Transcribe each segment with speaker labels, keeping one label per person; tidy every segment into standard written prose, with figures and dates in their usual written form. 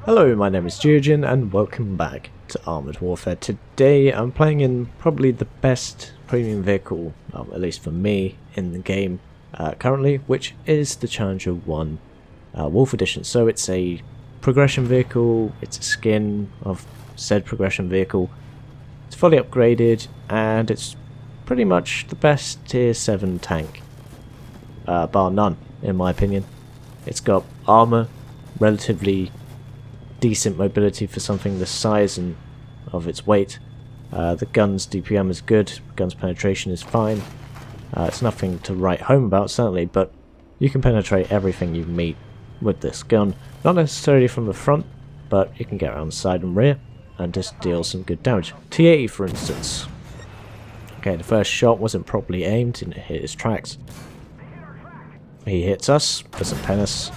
Speaker 1: Hello, my name is Geogen and welcome back to Armored Warfare. Today I'm playing in probably the best premium vehicle, at least for me, in the game currently, which is the Challenger 1 Wolf Edition. So it's a progression vehicle, it's a skin of said progression vehicle, it's fully upgraded, and it's pretty much the best tier 7 tank, bar none in my opinion. It's got armor, relatively decent mobility for something the size and of its weight. The gun's DPM is good, gun's penetration is fine. It's nothing to write home about certainly, but you can penetrate everything you meet with this gun. Not necessarily from the front, but you can get around the side and rear and just deal some good damage. T80 for instance. Okay, the first shot wasn't properly aimed, didn't hit his tracks. He hits us, doesn't pen us.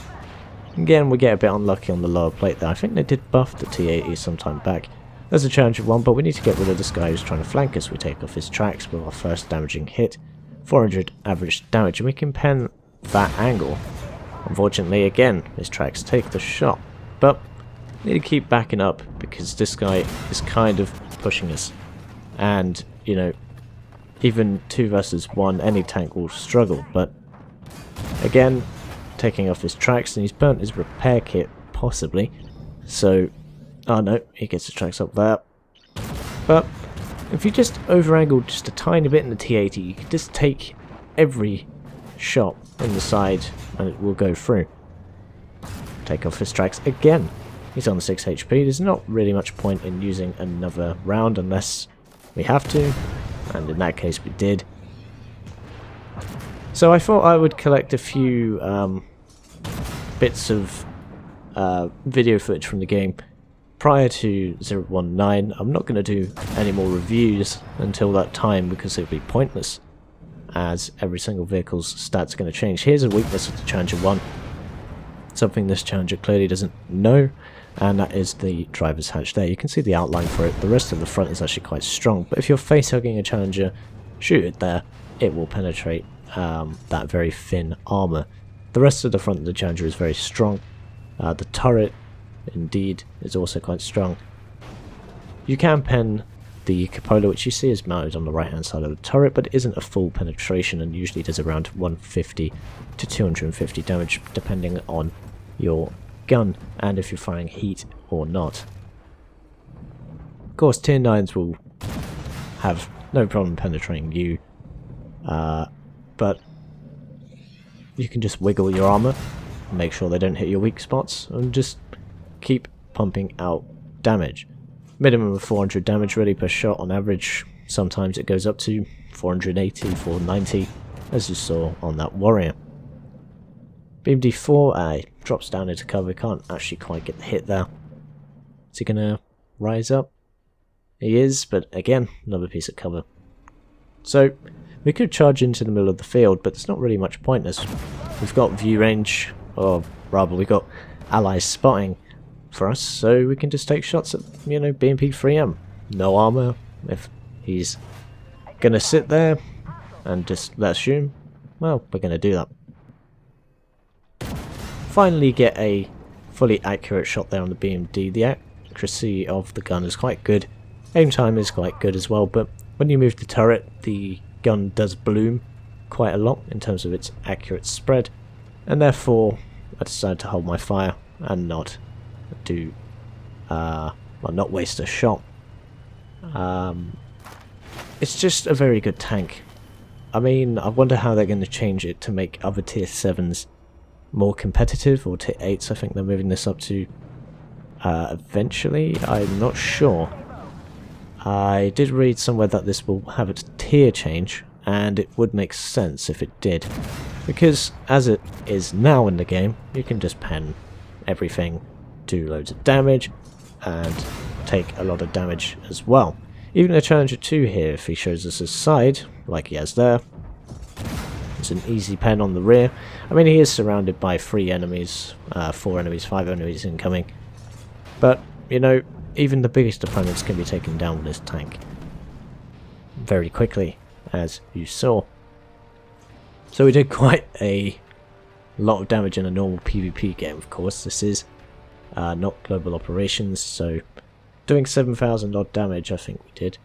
Speaker 1: Again, we get a bit unlucky on the lower plate there. I think they did buff the T80 some time back. There's a Challenger 1, but we need to get rid of this guy who's trying to flank us. We take off his tracks with our first damaging hit. 400 average damage, and we can pen that angle. Unfortunately, again, his tracks take the shot. But we need to keep backing up because this guy is kind of pushing us. And, you know, even 2 versus 1, any tank will struggle. But, again, taking off his tracks, and he's burnt his repair kit, possibly. So, oh no, he gets the tracks up there. But if you just over-angle just a tiny bit in the T80, you can just take every shot in the side and it will go through. Take off his tracks again. He's on 6 HP. There's not really much point in using another round unless we have to, and in that case we did. So I thought I would collect a few bits of video footage from the game prior to 019. I'm not going to do any more reviews until that time because it would be pointless, as every single vehicle's stats are going to change. Here's a weakness of the Challenger 1, something this Challenger clearly doesn't know, and that is the driver's hatch there. You can see the outline for it. The rest of the front is actually quite strong, but if you're face-hugging a Challenger, shoot it there, it will penetrate that very thin armor. The rest of the front of the Challenger is very strong. The turret, indeed, is also quite strong. You can pen the cupola, which you see is mounted on the right hand side of the turret, but it isn't a full penetration and usually does around 150 to 250 damage depending on your gun and if you're firing heat or not. Of course, tier 9s will have no problem penetrating you, but you can just wiggle your armor, make sure they don't hit your weak spots, and just keep pumping out damage. Minimum of 400 damage really per shot on average. Sometimes it goes up to 480, 490, as you saw on that warrior. BMD4 drops down into cover, can't actually quite get the hit there. Is he gonna rise up? He is, but again, another piece of cover. So, we could charge into the middle of the field, but there's not really much point as we've got view range, or rather we've got allies spotting for us, so we can just take shots at, you know, BMP 3M. No armor. If he's gonna sit there and just let's shoot him, well, we're gonna do that. Finally get a fully accurate shot there on the BMD. The accuracy of the gun is quite good. Aim time is quite good as well, but when you move the turret, the gun does bloom quite a lot in terms of its accurate spread, and therefore I decided to hold my fire and not do well, not waste a shot. It's just a very good tank. I mean, I wonder how they're going to change it to make other tier 7s more competitive, or tier 8s I think they're moving this up to eventually. I'm not sure. I did read somewhere that this will have a tier change, and it would make sense if it did, because as it is now in the game, you can just pen everything, do loads of damage, and take a lot of damage as well. Even a Challenger 2 here, if he shows us his side, like he has there, it's an easy pen on the rear. I mean, he is surrounded by 3 enemies, 4 enemies, 5 enemies incoming, but, you know, even the biggest opponents can be taken down with this tank very quickly, as you saw. So we did quite a lot of damage in a normal PvP game, of course. This is not global operations, so doing 7,000 odd damage, I think we did,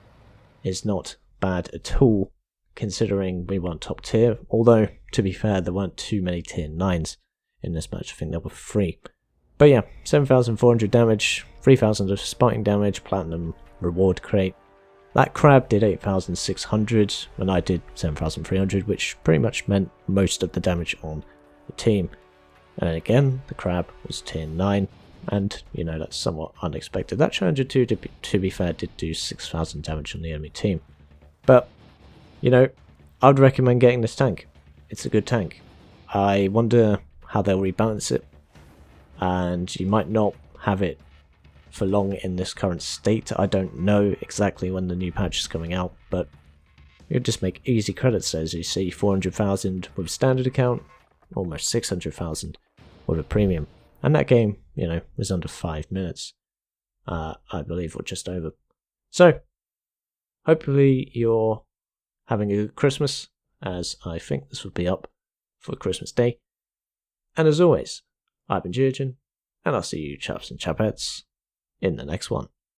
Speaker 1: is not bad at all, considering we weren't top tier, although, to be fair, there weren't too many tier 9s in this match. I think there were 3. But yeah, 7,400 damage, 3,000 of sparking damage, platinum reward crate. That crab did 8,600 when I did 7,300, which pretty much meant most of the damage on the team. And then again, the crab was tier 9, and you know, that's somewhat unexpected. That Challenger 2, to be fair, did do 6,000 damage on the enemy team. But, you know, I would recommend getting this tank. It's a good tank. I wonder how they'll rebalance it, and you might not have it for long in this current state. I don't know exactly when the new patch is coming out, but you'll just make easy credits. As you see, 400,000 with a standard account, almost 600,000 with a premium, and that game, you know, was under 5 minutes, I believe, or just over. So hopefully you're having a good Christmas, as I think this will be up for Christmas Day. And as always, I've been Geogen, and I'll see you chaps and chapettes in the next one.